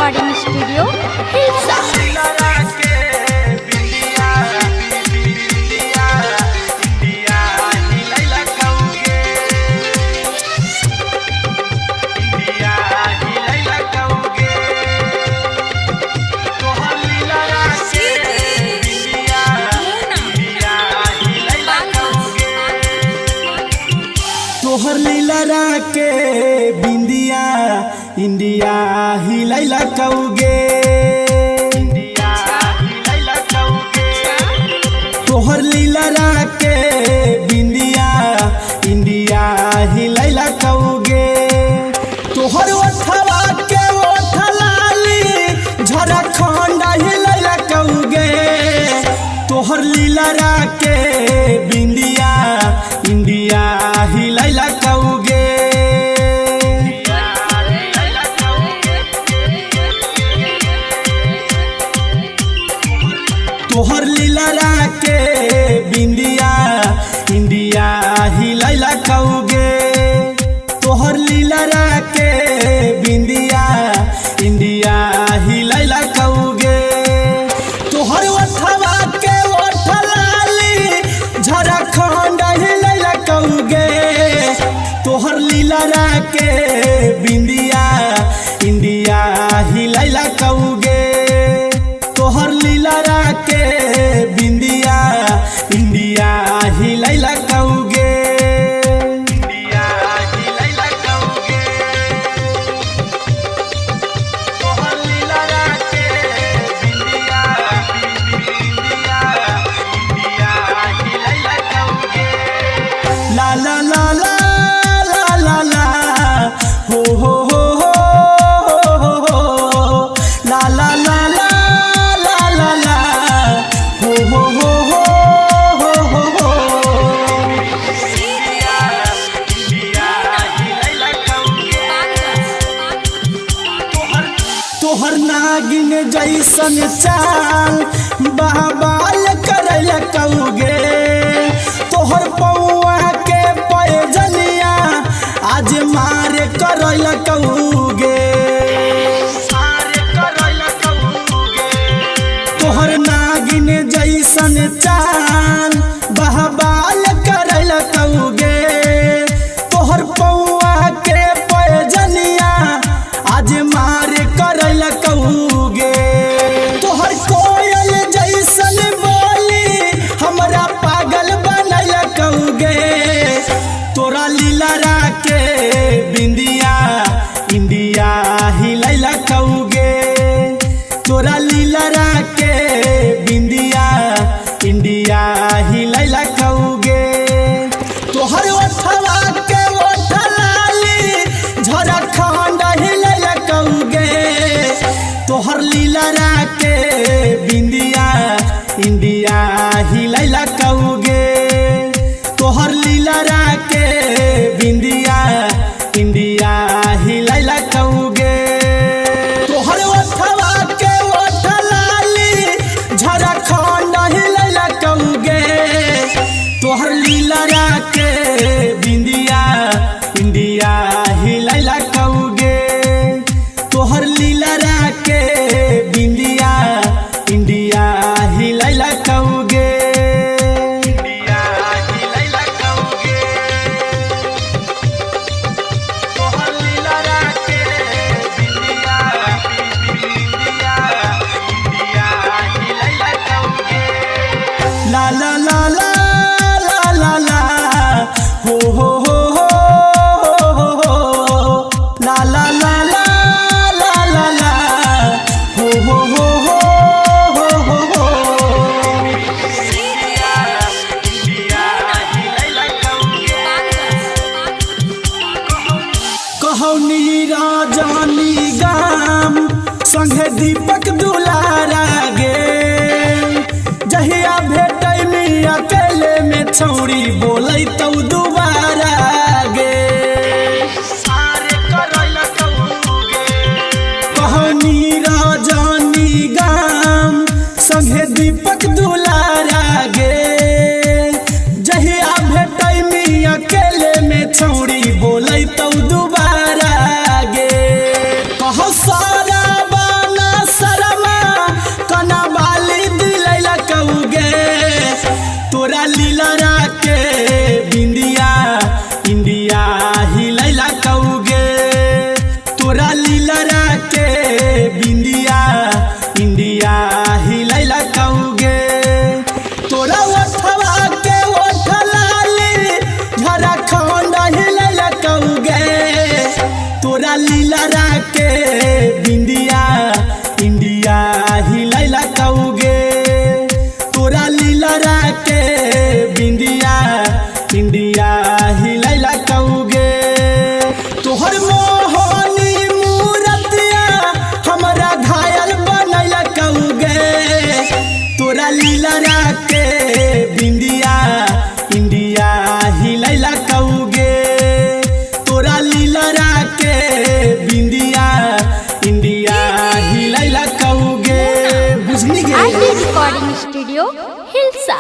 Recording studio Hilsa. तोहर लीला के बिंदिया इंडिया हिलैला कौगे। तोहर लीला के बिंदिया इंडिया हिलैला कौगे। तोहर ओठवा के ओठलाली झारखंड हिलैला कौगे। तोहर लीला के बिंदिया इंडिया हिलैला कौगे। तोहर लीला के बिंदिया इंडिया हिलैला कौगे। तोहर लीला के बिंदिया इंडिया हिलैला कौगे। तोहर ओठवा के ओठलाली झारखंड हिलैला कौगे। तोहर लीला के बिंदिया इंडिया हिलैला कौगे। तोहर लीला के बिंदिया इंडिया हिलैला कौगे। इंडिया हिलैला कौगे। तोहर लीला के बिंदिया इंडिया हिलैला कौगे। ला ला ला ला ला ला ला हो हो हो हो हो ला ला ला ला ला ला ला हो हो हो हो हो हो। तोहर नागिन जैसन चाल बहबाल करैला कौगे। तोहर पौआ के पैजनिया आज मारे करैला कौगे। तोहर नागिन जैसन चाल बहबाल करैला कौगे। तोहर पौआ के पैजनिया आज मारे करैला कौगे। तोहर कोयल जैसन बोली हमरा पागल बनैला कौगे। तोरा लीला के बिंदिया इंडिया हिलैला कौगे। तोरा लीला के बिंदिया इंडिया हिलैला कौगे। तोहर ओठवा के ओठलाली झारखंड हिलैला कौगे। तोहर लीला के बिंदिया इंडिया हिलैला कौगे। तोहर लीला के बिंदिया इंडिया हिलैला कौगे। तोहर ओठवा के ओठलाली झारखंड हिलैला कौगे। तोहर लीला के बिंदिया इंडिया हिलैला कौगे। तोहर लीला के बिंदिया इंडिया हिलैला कौगे। इंडिया हिलैला कौगे। तोहर लीला के बिंदिया इंडिया हिलैला कौगे। ला ला ला ला ला ला ला हो हो हो हो हो ला ला ला ला ला ला ला हो हो हो हो हो हो। कहौनी राजानी गाम संगे दीपक दुलारा गे। जहिया भेटैनी अकेले में छौरी बोलै तौ दुबारा गे। कहौनी राजानी गाम संगे दीपक दुलारा गे। जहिया भेटैनी अकेले में छौरी बोलै तौ दुबारा गे। कहो सारा लीला के बिंदिया इंडिया हिलैला कौगे तोरा लीला के बिंदिया इंडिया हिलैला कौगे तोहर मोहनी मूरतिया हमरा घायल बनैला कौगे तोरा लीला के बिंदिया इंडिया हिलैला कौगे तोरा लीला के बिंदिया इंडिया हिलैला कौगे बुझनी गे RT Recording Studio, Hilsa.